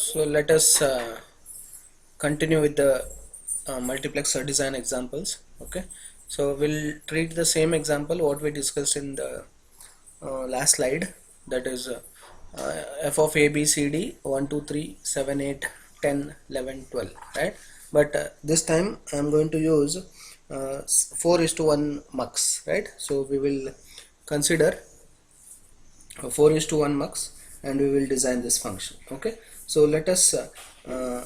So let us continue with the multiplexer design examples. Okay, so we'll treat the same example what we discussed in the last slide, that is f of a b c d 1 2 3 7 8 10 11 12, right? But this time I'm going to use 4:1 mux, right? So we will consider 4:1 mux and we will design this function. Okay, so let us uh,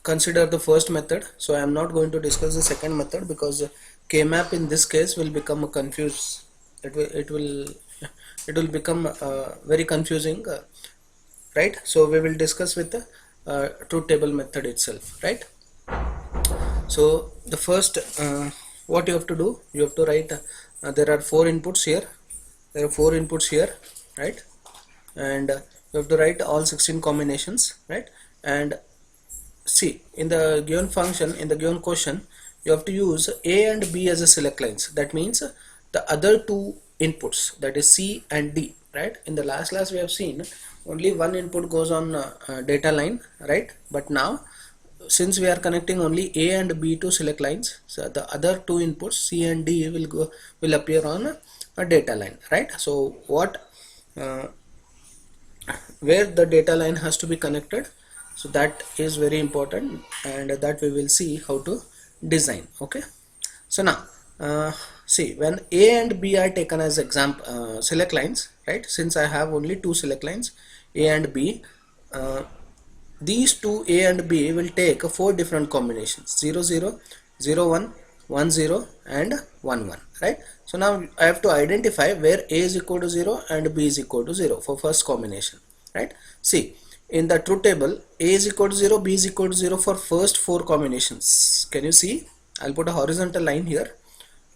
consider the first method. So I am not going to discuss the second method because KMAP in this case will become confused. It will become very confusing, right? So we will discuss with the truth table method itself, right? So the first what you have to do, you have to write there are four inputs here. There are four inputs here, right? And you have to write all 16 combinations, right? And see, in the given function, in the given question, you have to use a and b as a select lines. That means the other two inputs, that is c and d, right? In the last class we have seen only one input goes on data line, right? But now since we are connecting only a and b to select lines, so the other two inputs c and d will appear on a data line, right? So what uh, where the data line has to be connected, so that is very important, and that we will see how to design. Okay, so now see, when a and b are taken as example select lines, right? Since I have only two select lines, a and b, these two a and b will take four different combinations: 0 0 0 1 1 0 and 1 1, right? So now I have to identify where a is equal to 0 and b is equal to 0 for first combination, right? See, in the truth table, a is equal to 0, b is equal to 0 for first four combinations. Can you see? I'll put a horizontal line here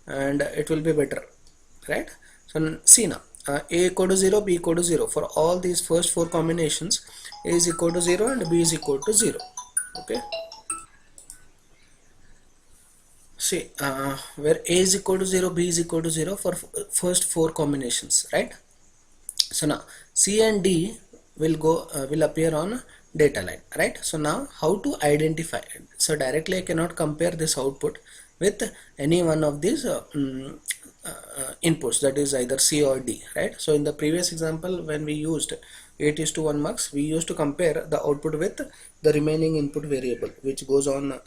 and it will be better, right? So see now, a equal to 0, b equal to 0 for all these first four combinations. A is equal to 0 and b is equal to 0. Okay, see, where a is equal to 0, b is equal to 0 for first four combinations, right? So now c and d will appear on data line, right? So now how to identify it? So directly I cannot compare this output with any one of these inputs, that is either c or d, right? So in the previous example, when we used 8:1 mux, we used to compare the output with the remaining input variable which goes on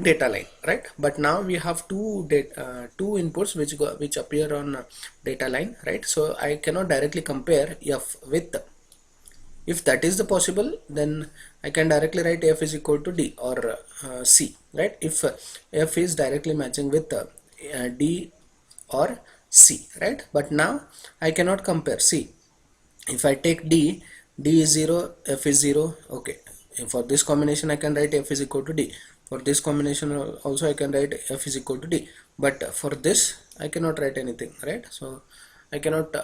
data line, right? But now we have two inputs which appear on data line, right? So I cannot directly compare f with. If that is the possible, then I can directly write f is equal to d or c, right? If f is directly matching with d or c, right? But now I cannot compare. See, if I take d is 0, f is 0. Okay, for this combination I can write f is equal to d. For this combination also I can write f is equal to d, but for this I cannot write anything, right? So I cannot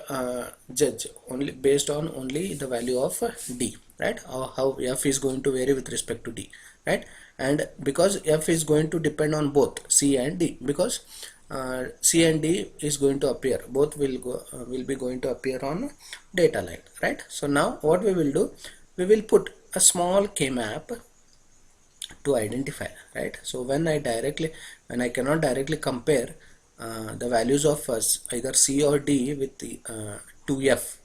judge only based on only the value of d, right? Or how f is going to vary with respect to d, right? And because f is going to depend on both c and d, because c and d is going to appear, both will be going to appear on data line, right? So now what we will do, we will put a small KMAP to identify, right? So when I cannot directly compare the values of either c or d with the 2f,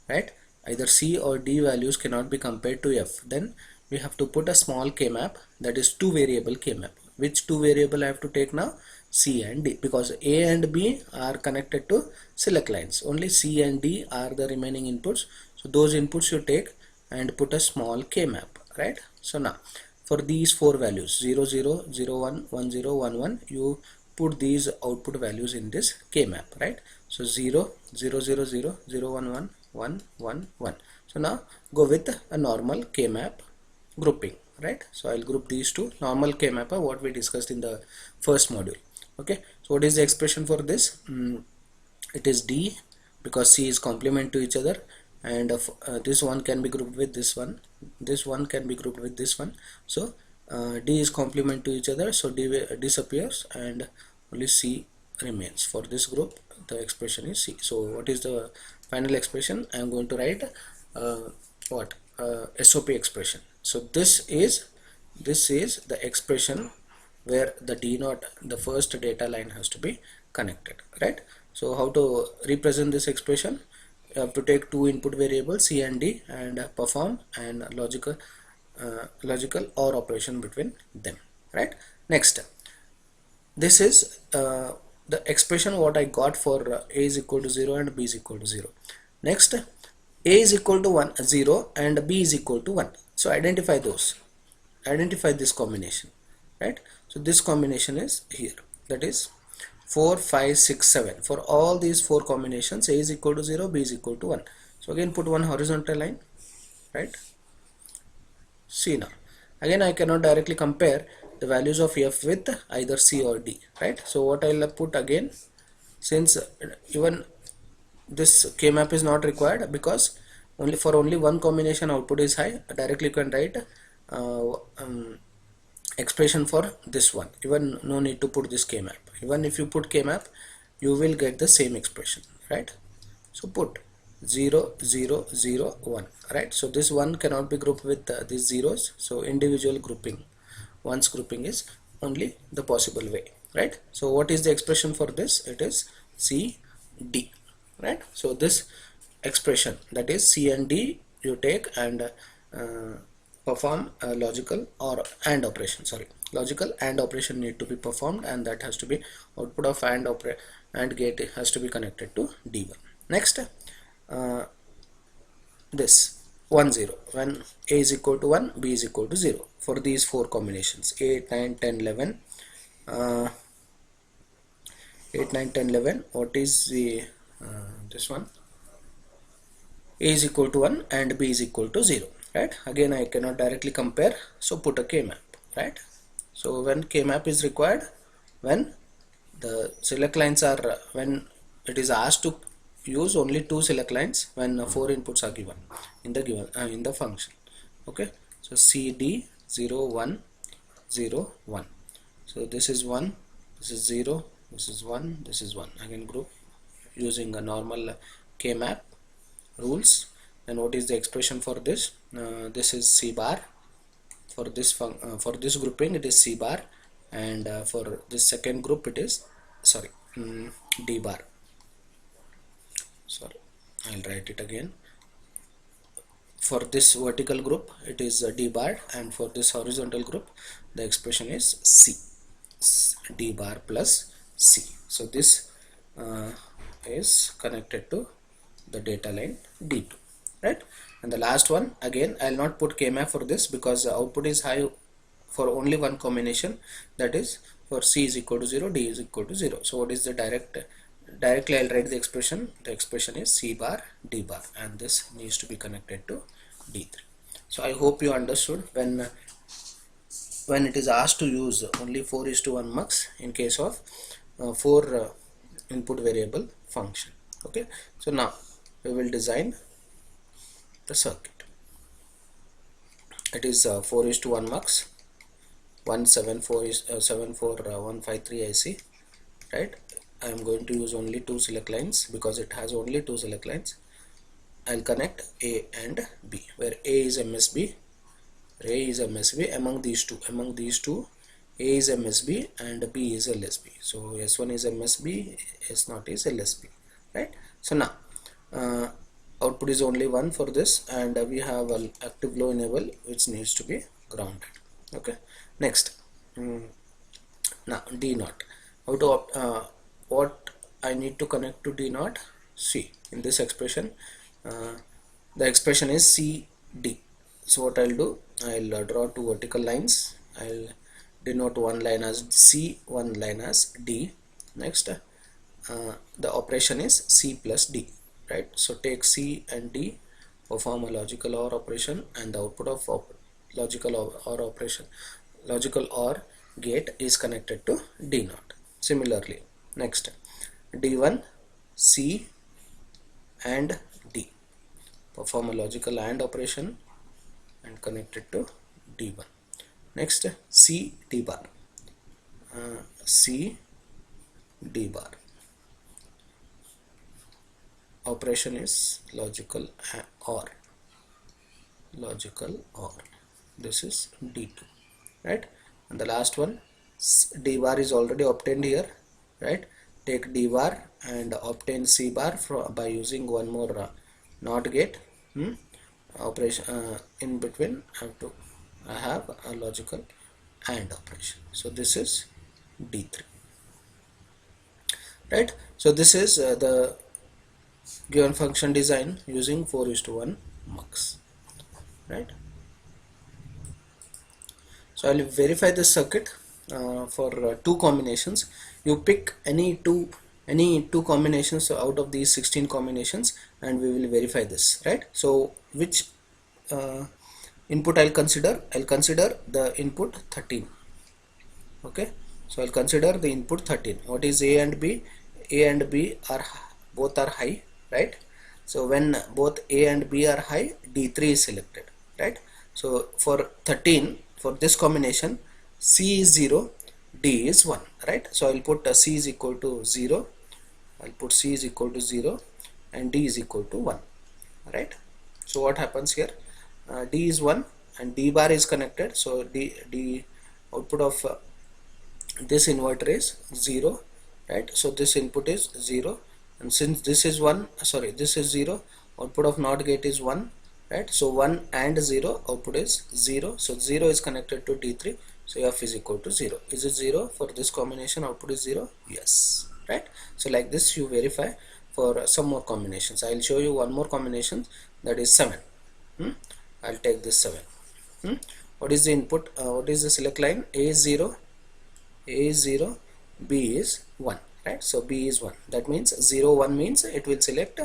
right? Either c or d values cannot be compared to f, then we have to put a small KMAP, that is two variable KMAP. Which two variable I have to take now? C and D, because a and b are connected to select lines. Only c and d are the remaining inputs, so those inputs you take and put a small KMAP, right? So now for these four values 0 0 0 1 1 0 1 1, you put these output values in this KMAP, right? So 0 0 0 0 0 1 1 1 1 1. So now go with a normal KMAP grouping, right? So I'll group these two normal KMAP, what we discussed in the first module. Okay, so what is the expression for this? It is D, because C is complement to each other, and this one can be grouped with this one can be grouped with this one. So D is complement to each other, so D disappears and only C remains. For this group the expression is C. So what is the final expression? I am going to write what SOP expression. So this is the expression where the D naught, the first data line, has to be connected, right? So how to represent this expression? You have to take two input variables C and D and perform and logical OR operation between them, right? Next, this is the expression what I got for A is equal to 0 and B is equal to 0. Next, A is equal to 1, 0 and B is equal to 1. So identify this combination, right? So this combination is here, that is 4, 5, 6, 7. For all these four combinations, A is equal to 0, B is equal to 1. So again put one horizontal line, right? See now, again I cannot directly compare the values of F with either C or D, right? So what I'll put again, since even this KMAP is not required because only one combination output is high, directly you can write expression for this one. Even no need to put this KMAP. Even if you put KMAP, you will get the same expression, right? So put 0 0 0 1, right? So this one cannot be grouped with these zeros, so individual grouping, one's grouping is only the possible way, right? So what is the expression for this? It is C D, right? So this expression, that is C and D, you take and perform a logical or AND operation. Logical AND operation need to be performed, and that has to be output of AND gate has to be connected to D1. Next, this 1 0, when A is equal to 1, B is equal to 0 for these four combinations 8 9 10 11. 8 9 10 11, what is the this one? A is equal to 1 and B is equal to 0, right? Again I cannot directly compare, so put a KMAP, right? So when KMAP is required, when the select lines are when it is asked to use only two select lines when four inputs are given in the function. Okay, so CD 0 1 0 1. So this is 1, this is 0, this is 1, this is 1. Again group using a normal KMAP rules. And what is the expression for this? This is C bar. For this grouping it is C bar, and for this second group it is D bar. I'll write it again. For this vertical group it is D bar, and for this horizontal group the expression is C, D bar plus C. So this is connected to the data line D2, right? And the last one, again I'll not put KMAP for this because the output is high for only one combination, that is for C is equal to 0, D is equal to 0. So what is the directly I'll write the expression. The expression is C bar D bar, and this needs to be connected to D3. So I hope you understood when it is asked to use only 4:1 mux in case of 4 input variable function. Okay, so now we will design the circuit. It is 4:1 mux 174:153 IC, right? I am going to use only two select lines because it has only two select lines. I'll connect A and B, where A is MSB. Among these two, A is MSB and B is LSB. So S1 is MSB, S0 is LSB, right? So now output is only 1 for this, and we have an active low enable which needs to be grounded. Okay, next, now D0. How to what I need to connect to D0? See, in this expression the expression is CD. So what I'll do, I'll draw two vertical lines. I'll denote one line as C, one line as D. Next, the operation is C plus D, right? So take C and D, perform a logical OR operation, and the output of logical OR gate is connected to D0. Similarly, next, D1, C and D, perform a logical AND operation and connect it to D1. Next, C D bar, C D bar, operation is logical OR. logical OR. This is D2, right? And the last one, D bar is already obtained here, right? Take D bar and obtain C bar by using one more NOT gate operation in between. I have a logical AND operation. So this is D3, right? So this is the given function design using 4:1 mux, right? So I'll verify this circuit for two combinations. You pick any two combinations out of these 16 combinations and we will verify this, right? So which input I'll consider? I'll consider the input 13. Okay, so I'll consider the input 13. What is A and B? A and B are both are high, right? So when both A and B are high, D3 is selected, right? So for 13, for this combination, C is 0, D is 1, right? So I'll put C is equal to 0, I'll put C is equal to 0 and D is equal to 1, right? So what happens here? D is 1 and D bar is connected, so D output of this inverter is 0, right? So this input is 0, and since this is 1, sorry, this is 0, output of NOT gate is 1, right? So 1 and 0, output is 0, so 0 is connected to D3, so F is equal to 0. Is it 0 for this combination? Output is 0? Yes, right? So like this you verify for some more combinations. I will show you one more combination, that is 7. I'll take this 7. What is the input? What is the select line? A is 0, A is 0, B is 1, right? So B is 1, that means 0 1 means it will select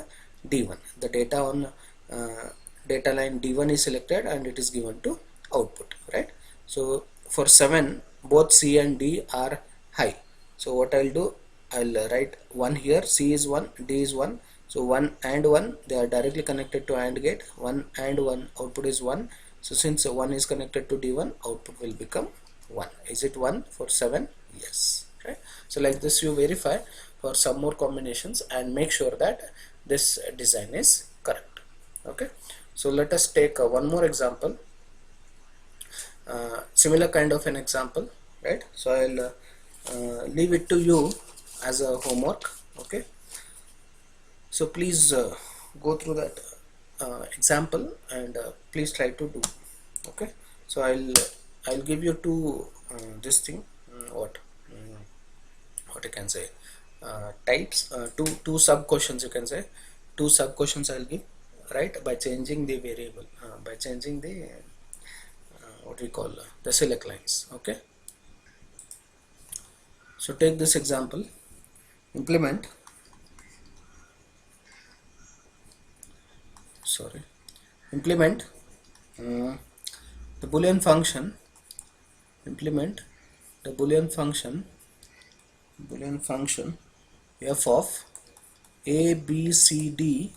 D1. The data on data line D1 is selected and it is given to output, right? So for 7, both C and D are high, so what I'll do, I'll write 1 here. C is 1, D is 1, so 1 and 1, they are directly connected to AND gate. 1 and 1, output is 1, so since 1 is connected to D1, output will become 1. Is it 1 for 7? Yes, right? So like this you verify for some more combinations and make sure that this design is correct. Okay, so let us take one more example, similar kind of an example, right? So I'll leave it to you as a homework. Okay, so please go through that example and please try to do. Okay, so I'll give you two this thing, what I can say, types, two sub questions, you can say two sub questions I'll give, right, by changing the variable, by changing the what we call the select lines. Okay, so take this example, implement the boolean function, implement the boolean function f of a b c d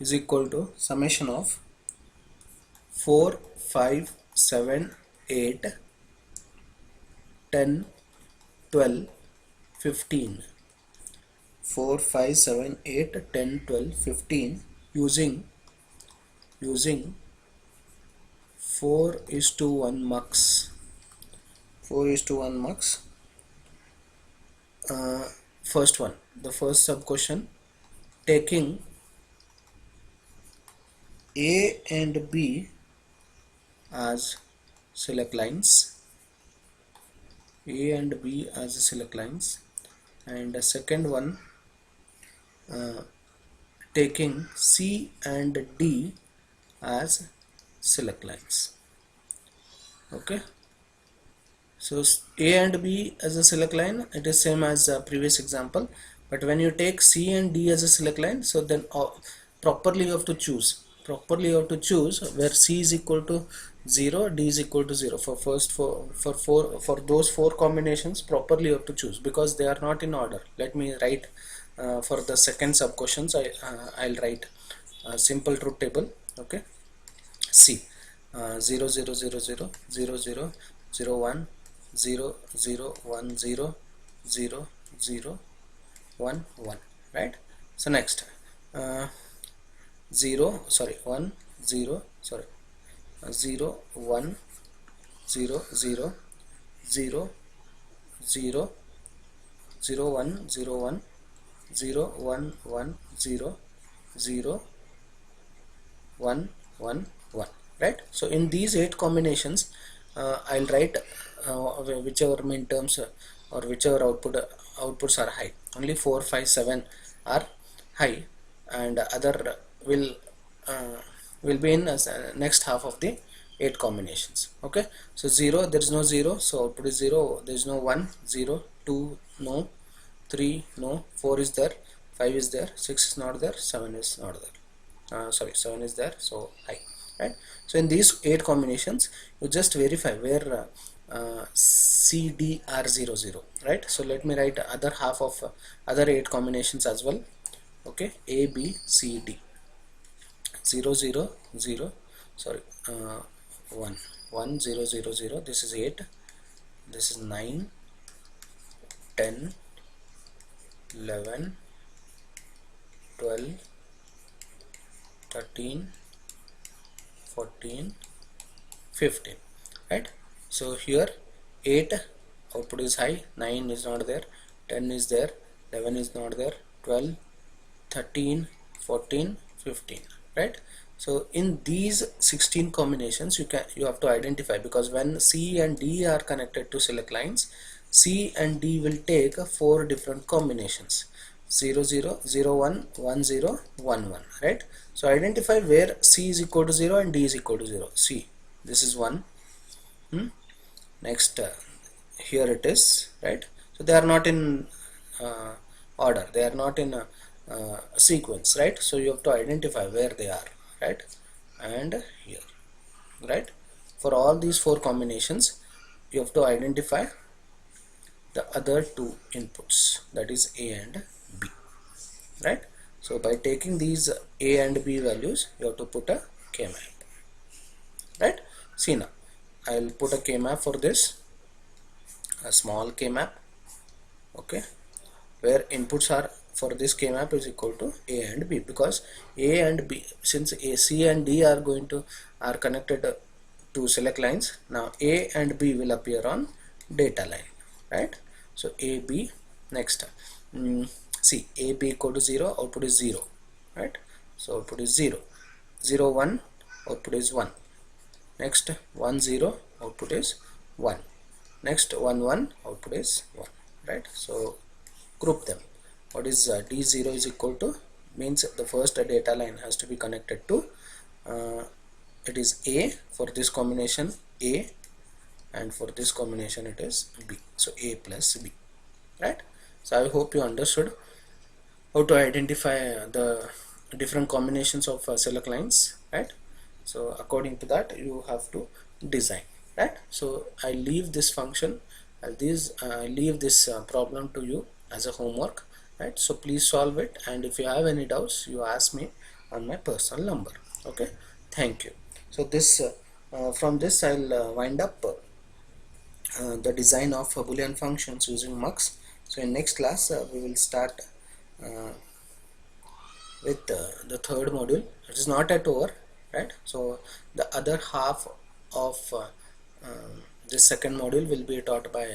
is equal to summation of 4 5 7 8 10 12 15 4 5 7 8 10 12 15 using 4:1 mux. 4:1 mux. First one, the first sub question, taking A and B as select lines, A and B as select lines, and the second one, taking C and D as select lines. Okay, so A and B as a select line, it is same as the previous example, but when you take C and D as a select line, so then properly you have to choose where C is equal to 0, D is equal to 0. For those four combinations, properly you have to choose because they are not in order. Let me write for the second sub questions. I'll write a simple truth table. Okay, C 0 0 0 0 0 0 0 1 0 0 1 0 0 0 1 1, right? So next 1 0 sorry 0 1 0 0 0 0 0 1 0 1 0 1 1 0 0 1 1 1, right? So in these 8 combinations, I'll write whichever min terms or whichever outputs are high. Only 4 5 7 are high, and other will uh, will be in next half of the 8 combinations. Okay, so 0, there is no 0, so output is 0. There is no 1 0 2, no 3, no 4 is there, 5 is there, 6 is not there, 7 is not there. Sorry, 7 is there, so high, right? So in these 8 combinations, you just verify where C, D are 0 0, right? So let me write other half of other 8 combinations as well. Okay, A B C D 0 0 0, sorry, 1 1 0 0 0, this is 8, this is 9 10 11 12 13 14 15, right? So here 8 output is high, 9 is not there, 10 is there, 11 is not there, 12 13 14 15, right? So in these 16 combinations, you have to identify, because when C and D are connected to select lines, C and D will take 4 different combinations: 0 0 0 1 1 0 1 1, right? So identify where C is equal to 0 and D is equal to 0. C, this is 1. Next, here it is, right? So they are not in order, they are not in sequence, right? So you have to identify where they are, right? And here, right? For all these 4 combinations, you have to identify the other 2 inputs, that is A and B, right? So by taking these A and B values, you have to put a KMAP, right? See, now I'll put a KMAP for this, a small KMAP, okay, where inputs are for this KMAP is equal to A and B, because A and B, since C and D are connected to select lines, now A and B will appear on data line, right? So A B, next, see, A B equal to 0, output is 0, right? So output is 0 0 1, output is 1. Next 1 0, output is 1. Next 1 1, output is 1, right? So group them. What is D0 is equal to, means the first data line has to be connected to it is A for this combination, A, and for this combination it is B, so A plus B, right? So I hope you understood how to identify the different combinations of select lines, right? So according to that you have to design, right? So I leave this function, I leave this problem to you as a homework, right? So please solve it, and if you have any doubts, you ask me on my personal number. Okay, thank you. So this from this I'll wind up the design of boolean functions using mux. So in next class we will start with the third module. It is not at over, right? So the other half of this second module will be taught by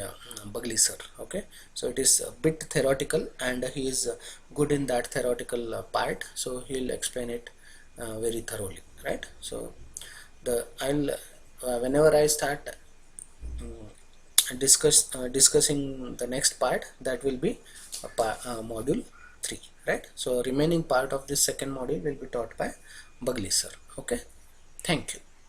Bugli sir. Okay, so it is a bit theoretical, and he is good in that theoretical part, so he'll explain it very thoroughly, right? So the I'll whenever I start discussing the next part, that will be module 3, right? So remaining part of this second module will be taught by Bugli sir. Okay, thank you.